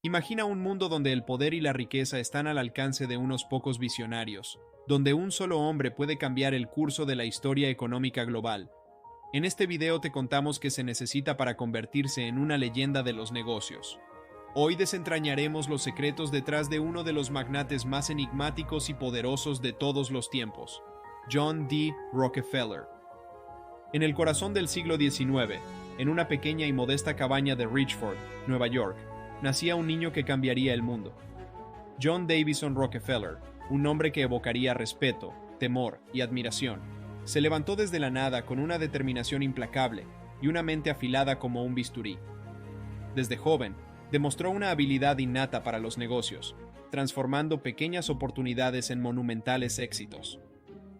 Imagina un mundo donde el poder y la riqueza están al alcance de unos pocos visionarios, donde un solo hombre puede cambiar el curso de la historia económica global. En este video te contamos qué se necesita para convertirse en una leyenda de los negocios. Hoy desentrañaremos los secretos detrás de uno de los magnates más enigmáticos y poderosos de todos los tiempos, John D. Rockefeller. En el corazón del siglo XIX, en una pequeña y modesta cabaña de Richford, Nueva York, nacía un niño que cambiaría el mundo. John Davison Rockefeller, un nombre que evocaría respeto, temor y admiración, se levantó desde la nada con una determinación implacable y una mente afilada como un bisturí. Desde joven, demostró una habilidad innata para los negocios, transformando pequeñas oportunidades en monumentales éxitos.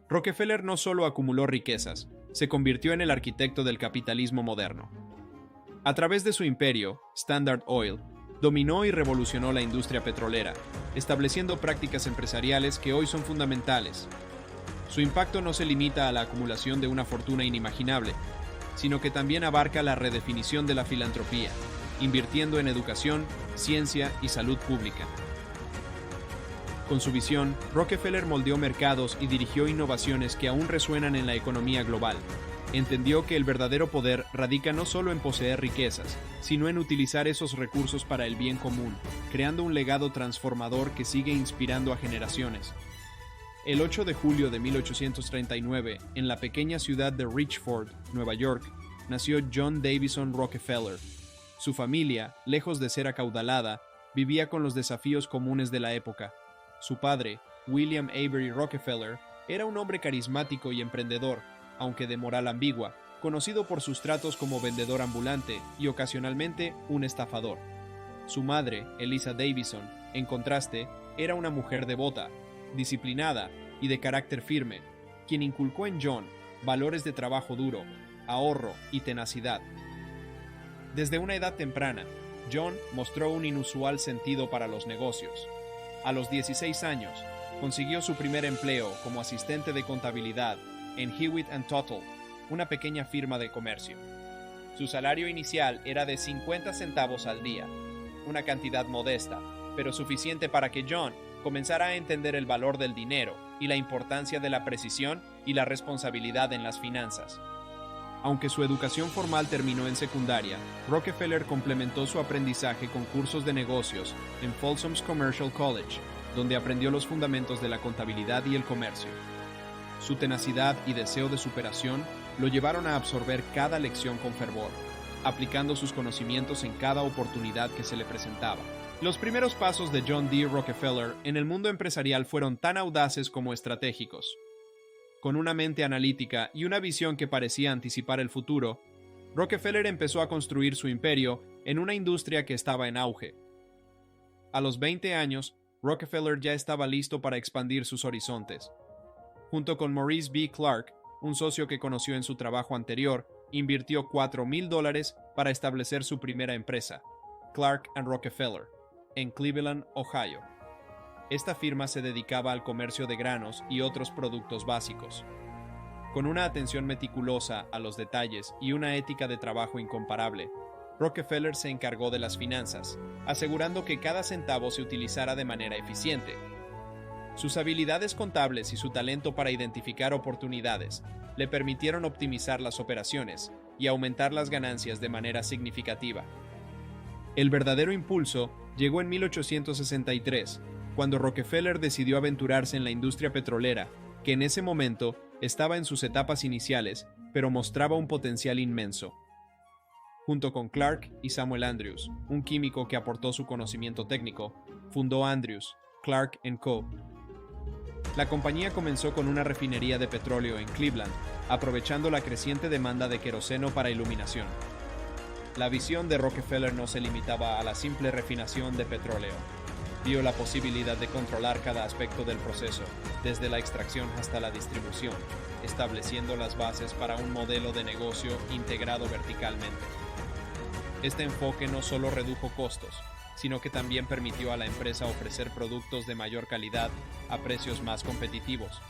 Rockefeller no solo acumuló riquezas, se convirtió en el arquitecto del capitalismo moderno. A través de su imperio, Standard Oil, dominó y revolucionó la industria petrolera, estableciendo prácticas empresariales que hoy son fundamentales. Su impacto no se limita a la acumulación de una fortuna inimaginable, sino que también abarca la redefinición de la filantropía, invirtiendo en educación, ciencia y salud pública. Con su visión, Rockefeller moldeó mercados y dirigió innovaciones que aún resuenan en la economía global. Entendió que el verdadero poder radica no solo en poseer riquezas, sino en utilizar esos recursos para el bien común, creando un legado transformador que sigue inspirando a generaciones. El 8 de julio de 1839, en la pequeña ciudad de Richford, Nueva York, nació John Davison Rockefeller. Su familia, lejos de ser acaudalada, vivía con los desafíos comunes de la época. Su padre, William Avery Rockefeller, era un hombre carismático y emprendedor, aunque de moral ambigua, conocido por sus tratos como vendedor ambulante y ocasionalmente un estafador. Su madre, Eliza Davison, en contraste, era una mujer devota, disciplinada y de carácter firme, quien inculcó en John valores de trabajo duro, ahorro y tenacidad. Desde una edad temprana, John mostró un inusual sentido para los negocios. A los 16 años, consiguió su primer empleo como asistente de contabilidad en Hewitt & Tuttle, una pequeña firma de comercio. Su salario inicial era de 50 centavos al día, una cantidad modesta, pero suficiente para que John comenzara a entender el valor del dinero y la importancia de la precisión y la responsabilidad en las finanzas. Aunque su educación formal terminó en secundaria, Rockefeller complementó su aprendizaje con cursos de negocios en Folsom's Commercial College, donde aprendió los fundamentos de la contabilidad y el comercio. Su tenacidad y deseo de superación lo llevaron a absorber cada lección con fervor, aplicando sus conocimientos en cada oportunidad que se le presentaba. Los primeros pasos de John D. Rockefeller en el mundo empresarial fueron tan audaces como estratégicos. Con una mente analítica y una visión que parecía anticipar el futuro, Rockefeller empezó a construir su imperio en una industria que estaba en auge. A los 20 años, Rockefeller ya estaba listo para expandir sus horizontes. Junto con Maurice B. Clark, un socio que conoció en su trabajo anterior, invirtió $4,000 para establecer su primera empresa, Clark & Rockefeller, en Cleveland, Ohio. Esta firma se dedicaba al comercio de granos y otros productos básicos. Con una atención meticulosa a los detalles y una ética de trabajo incomparable, Rockefeller se encargó de las finanzas, asegurando que cada centavo se utilizara de manera eficiente. Sus habilidades contables y su talento para identificar oportunidades le permitieron optimizar las operaciones y aumentar las ganancias de manera significativa. El verdadero impulso llegó en 1863, cuando Rockefeller decidió aventurarse en la industria petrolera, que en ese momento estaba en sus etapas iniciales, pero mostraba un potencial inmenso. Junto con Clark y Samuel Andrews, un químico que aportó su conocimiento técnico, fundó Andrews, Clark & Co. La compañía comenzó con una refinería de petróleo en Cleveland, aprovechando la creciente demanda de queroseno para iluminación. La visión de Rockefeller no se limitaba a la simple refinación de petróleo. Vio la posibilidad de controlar cada aspecto del proceso, desde la extracción hasta la distribución, estableciendo las bases para un modelo de negocio integrado verticalmente. Este enfoque no solo redujo costos, sino que también permitió a la empresa ofrecer productos de mayor calidad a precios más competitivos.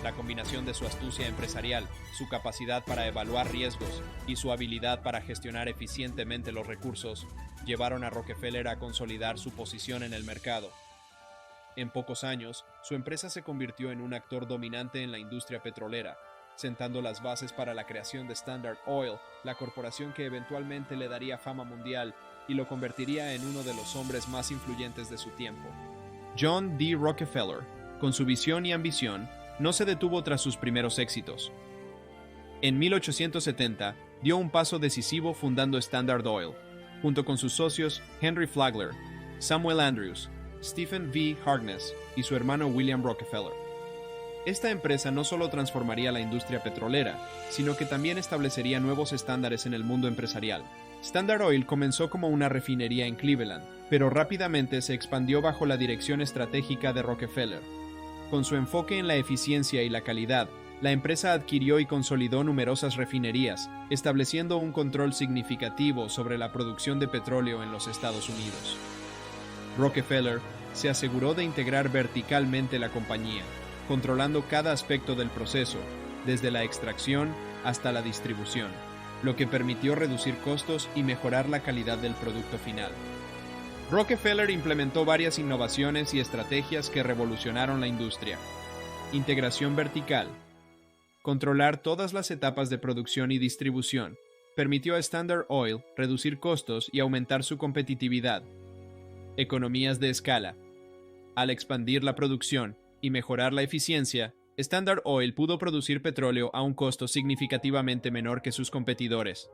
La combinación de su astucia empresarial, su capacidad para evaluar riesgos y su habilidad para gestionar eficientemente los recursos llevaron a Rockefeller a consolidar su posición en el mercado. En pocos años, su empresa se convirtió en un actor dominante en la industria petrolera, sentando las bases para la creación de Standard Oil, la corporación que eventualmente le daría fama mundial y lo convertiría en uno de los hombres más influyentes de su tiempo. John D. Rockefeller, con su visión y ambición, no se detuvo tras sus primeros éxitos. En 1870, dio un paso decisivo fundando Standard Oil, junto con sus socios Henry Flagler, Samuel Andrews, Stephen V. Harkness y su hermano William Rockefeller. Esta empresa no solo transformaría la industria petrolera, sino que también establecería nuevos estándares en el mundo empresarial. Standard Oil comenzó como una refinería en Cleveland, pero rápidamente se expandió bajo la dirección estratégica de Rockefeller. Con su enfoque en la eficiencia y la calidad, la empresa adquirió y consolidó numerosas refinerías, estableciendo un control significativo sobre la producción de petróleo en los Estados Unidos. Rockefeller se aseguró de integrar verticalmente la compañía, controlando cada aspecto del proceso, desde la extracción hasta la distribución, lo que permitió reducir costos y mejorar la calidad del producto final. Rockefeller implementó varias innovaciones y estrategias que revolucionaron la industria. Integración vertical. Controlar todas las etapas de producción y distribución permitió a Standard Oil reducir costos y aumentar su competitividad. Economías de escala. Al expandir la producción y mejorar la eficiencia, Standard Oil pudo producir petróleo a un costo significativamente menor que sus competidores.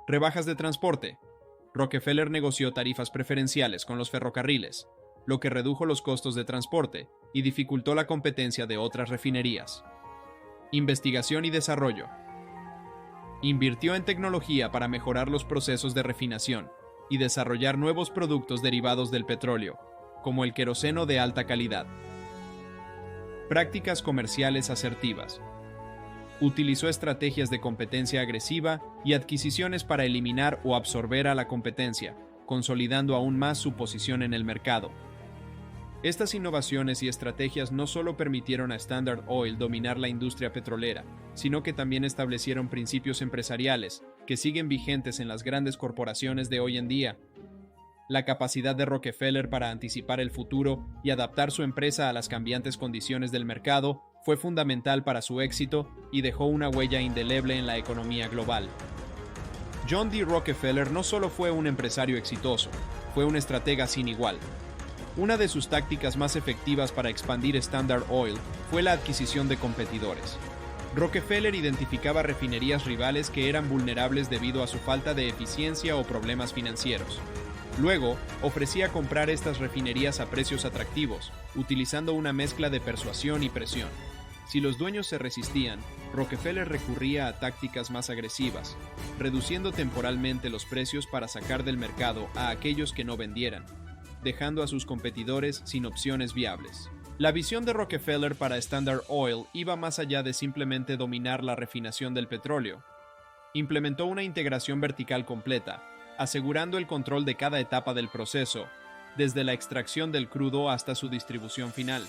Rebajas de transporte. Rockefeller negoció tarifas preferenciales con los ferrocarriles, lo que redujo los costos de transporte y dificultó la competencia de otras refinerías. Investigación y desarrollo. Invirtió en tecnología para mejorar los procesos de refinación y desarrollar nuevos productos derivados del petróleo, como el queroseno de alta calidad. Prácticas comerciales asertivas. Utilizó estrategias de competencia agresiva y adquisiciones para eliminar o absorber a la competencia, consolidando aún más su posición en el mercado. Estas innovaciones y estrategias no solo permitieron a Standard Oil dominar la industria petrolera, sino que también establecieron principios empresariales que siguen vigentes en las grandes corporaciones de hoy en día. La capacidad de Rockefeller para anticipar el futuro y adaptar su empresa a las cambiantes condiciones del mercado fue fundamental para su éxito y dejó una huella indeleble en la economía global. John D. Rockefeller no solo fue un empresario exitoso, fue un estratega sin igual. Una de sus tácticas más efectivas para expandir Standard Oil fue la adquisición de competidores. Rockefeller identificaba refinerías rivales que eran vulnerables debido a su falta de eficiencia o problemas financieros. Luego, ofrecía comprar estas refinerías a precios atractivos, utilizando una mezcla de persuasión y presión. Si los dueños se resistían, Rockefeller recurría a tácticas más agresivas, reduciendo temporalmente los precios para sacar del mercado a aquellos que no vendieran, dejando a sus competidores sin opciones viables. La visión de Rockefeller para Standard Oil iba más allá de simplemente dominar la refinación del petróleo. Implementó una integración vertical completa, asegurando el control de cada etapa del proceso, desde la extracción del crudo hasta su distribución final.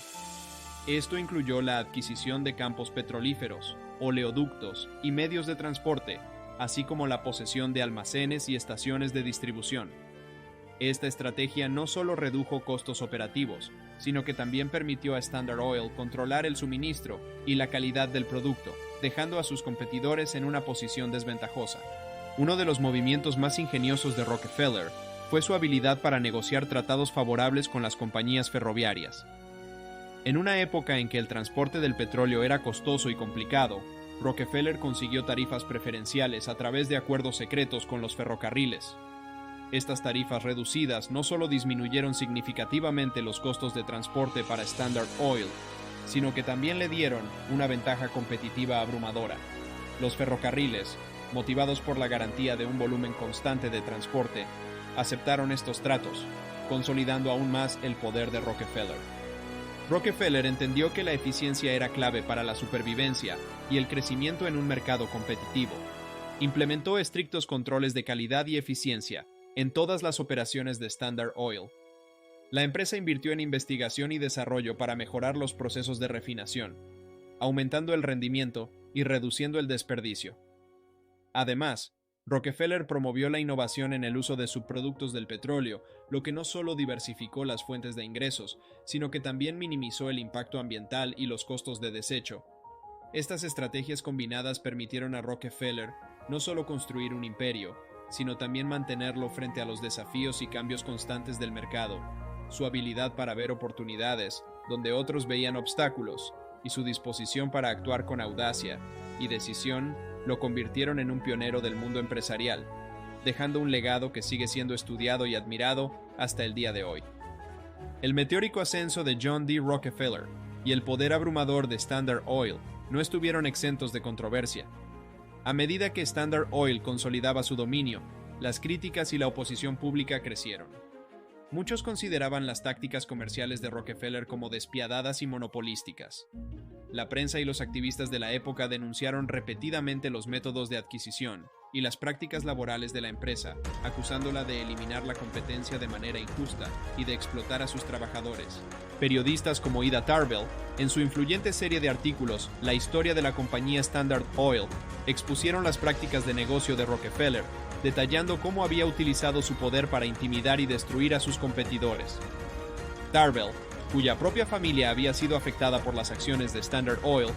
Esto incluyó la adquisición de campos petrolíferos, oleoductos y medios de transporte, así como la posesión de almacenes y estaciones de distribución. Esta estrategia no solo redujo costos operativos, sino que también permitió a Standard Oil controlar el suministro y la calidad del producto, dejando a sus competidores en una posición desventajosa. Uno de los movimientos más ingeniosos de Rockefeller fue su habilidad para negociar tratados favorables con las compañías ferroviarias. En una época en que el transporte del petróleo era costoso y complicado, Rockefeller consiguió tarifas preferenciales a través de acuerdos secretos con los ferrocarriles. Estas tarifas reducidas no solo disminuyeron significativamente los costos de transporte para Standard Oil, sino que también le dieron una ventaja competitiva abrumadora. Los ferrocarriles, motivados por la garantía de un volumen constante de transporte, aceptaron estos tratos, consolidando aún más el poder de Rockefeller. Rockefeller entendió que la eficiencia era clave para la supervivencia y el crecimiento en un mercado competitivo. Implementó estrictos controles de calidad y eficiencia en todas las operaciones de Standard Oil. La empresa invirtió en investigación y desarrollo para mejorar los procesos de refinación, aumentando el rendimiento y reduciendo el desperdicio. Además, Rockefeller promovió la innovación en el uso de subproductos del petróleo, lo que no solo diversificó las fuentes de ingresos, sino que también minimizó el impacto ambiental y los costos de desecho. Estas estrategias combinadas permitieron a Rockefeller no solo construir un imperio, sino también mantenerlo frente a los desafíos y cambios constantes del mercado. Su habilidad para ver oportunidades donde otros veían obstáculos y su disposición para actuar con audacia y decisión lo convirtieron en un pionero del mundo empresarial, dejando un legado que sigue siendo estudiado y admirado hasta el día de hoy. El meteórico ascenso de John D. Rockefeller y el poder abrumador de Standard Oil no estuvieron exentos de controversia. A medida que Standard Oil consolidaba su dominio, las críticas y la oposición pública crecieron. Muchos consideraban las tácticas comerciales de Rockefeller como despiadadas y monopolísticas. La prensa y los activistas de la época denunciaron repetidamente los métodos de adquisición y las prácticas laborales de la empresa, acusándola de eliminar la competencia de manera injusta y de explotar a sus trabajadores. Periodistas como Ida Tarbell, en su influyente serie de artículos La historia de la compañía Standard Oil, expusieron las prácticas de negocio de Rockefeller, detallando cómo había utilizado su poder para intimidar y destruir a sus competidores. Tarbell, cuya propia familia había sido afectada por las acciones de Standard Oil,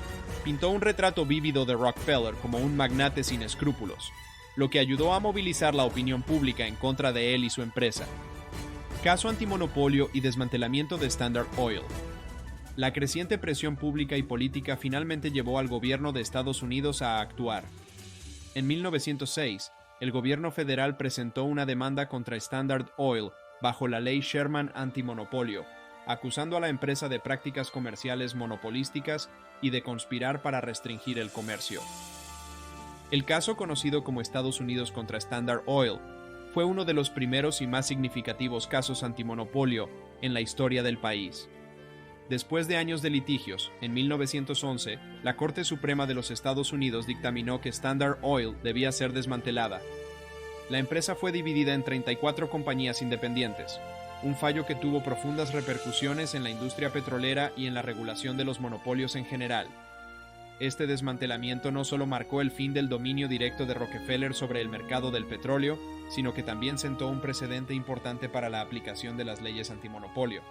pintó un retrato vívido de Rockefeller como un magnate sin escrúpulos, lo que ayudó a movilizar la opinión pública en contra de él y su empresa. Caso antimonopolio y desmantelamiento de Standard Oil. La creciente presión pública y política finalmente llevó al gobierno de Estados Unidos a actuar. En 1906, el gobierno federal presentó una demanda contra Standard Oil bajo la ley Sherman antimonopolio, acusando a la empresa de prácticas comerciales monopolísticas y de conspirar para restringir el comercio. El caso, conocido como Estados Unidos contra Standard Oil, fue uno de los primeros y más significativos casos antimonopolio en la historia del país. Después de años de litigios, en 1911, la Corte Suprema de los Estados Unidos dictaminó que Standard Oil debía ser desmantelada. La empresa fue dividida en 34 compañías independientes, un fallo que tuvo profundas repercusiones en la industria petrolera y en la regulación de los monopolios en general. Este desmantelamiento no solo marcó el fin del dominio directo de Rockefeller sobre el mercado del petróleo, sino que también sentó un precedente importante para la aplicación de las leyes antimonopolio.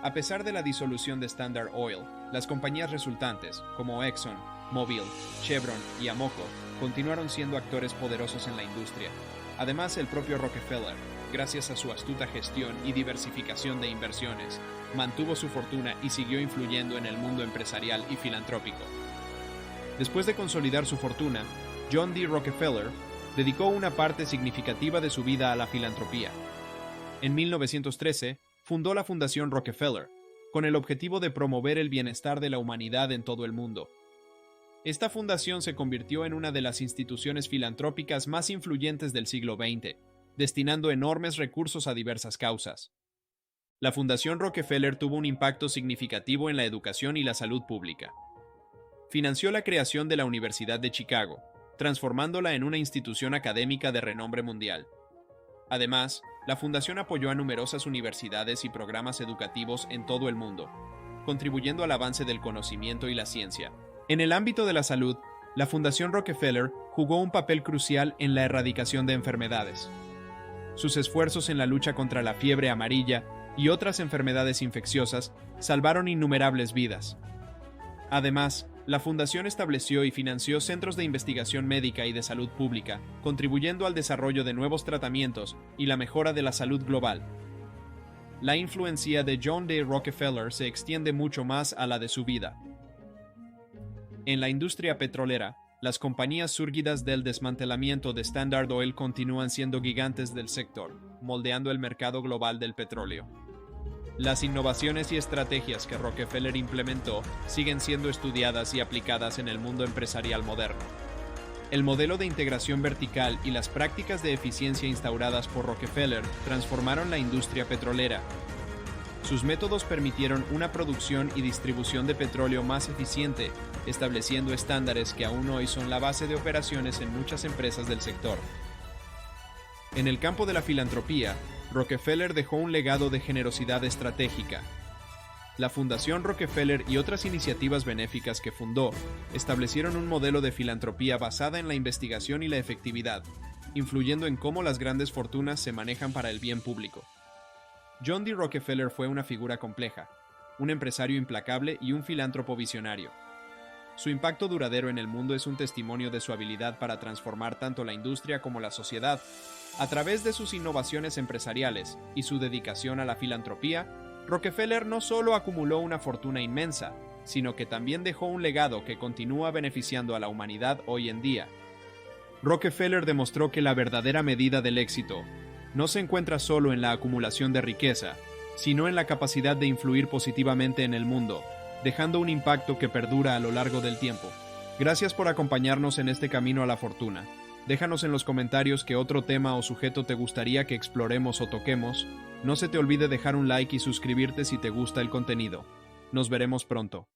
A pesar de la disolución de Standard Oil, las compañías resultantes, como Exxon, Mobil, Chevron y Amoco, continuaron siendo actores poderosos en la industria. Además, el propio Rockefeller, gracias a su astuta gestión y diversificación de inversiones, mantuvo su fortuna y siguió influyendo en el mundo empresarial y filantrópico. Después de consolidar su fortuna, John D. Rockefeller dedicó una parte significativa de su vida a la filantropía. En 1913, fundó la Fundación Rockefeller, con el objetivo de promover el bienestar de la humanidad en todo el mundo. Esta fundación se convirtió en una de las instituciones filantrópicas más influyentes del siglo XX, destinando enormes recursos a diversas causas. La Fundación Rockefeller tuvo un impacto significativo en la educación y la salud pública. Financió la creación de la Universidad de Chicago, transformándola en una institución académica de renombre mundial. Además, la fundación apoyó a numerosas universidades y programas educativos en todo el mundo, contribuyendo al avance del conocimiento y la ciencia. En el ámbito de la salud, la Fundación Rockefeller jugó un papel crucial en la erradicación de enfermedades. Sus esfuerzos en la lucha contra la fiebre amarilla y otras enfermedades infecciosas salvaron innumerables vidas. Además, la fundación estableció y financió centros de investigación médica y de salud pública, contribuyendo al desarrollo de nuevos tratamientos y la mejora de la salud global. La influencia de John D. Rockefeller se extiende mucho más a la de su vida. En la industria petrolera, las compañías surgidas del desmantelamiento de Standard Oil continúan siendo gigantes del sector, moldeando el mercado global del petróleo. Las innovaciones y estrategias que Rockefeller implementó siguen siendo estudiadas y aplicadas en el mundo empresarial moderno. El modelo de integración vertical y las prácticas de eficiencia instauradas por Rockefeller transformaron la industria petrolera. Sus métodos permitieron una producción y distribución de petróleo más eficiente, estableciendo estándares que aún hoy son la base de operaciones en muchas empresas del sector. En el campo de la filantropía, Rockefeller dejó un legado de generosidad estratégica. La Fundación Rockefeller y otras iniciativas benéficas que fundó establecieron un modelo de filantropía basada en la investigación y la efectividad, influyendo en cómo las grandes fortunas se manejan para el bien público. John D. Rockefeller fue una figura compleja, un empresario implacable y un filántropo visionario. Su impacto duradero en el mundo es un testimonio de su habilidad para transformar tanto la industria como la sociedad. A través de sus innovaciones empresariales y su dedicación a la filantropía, Rockefeller no solo acumuló una fortuna inmensa, sino que también dejó un legado que continúa beneficiando a la humanidad hoy en día. Rockefeller demostró que la verdadera medida del éxito no se encuentra solo en la acumulación de riqueza, sino en la capacidad de influir positivamente en el mundo, dejando un impacto que perdura a lo largo del tiempo. Gracias por acompañarnos en este camino a la fortuna. Déjanos en los comentarios qué otro tema o sujeto te gustaría que exploremos o toquemos. No se te olvide dejar un like y suscribirte si te gusta el contenido. Nos veremos pronto.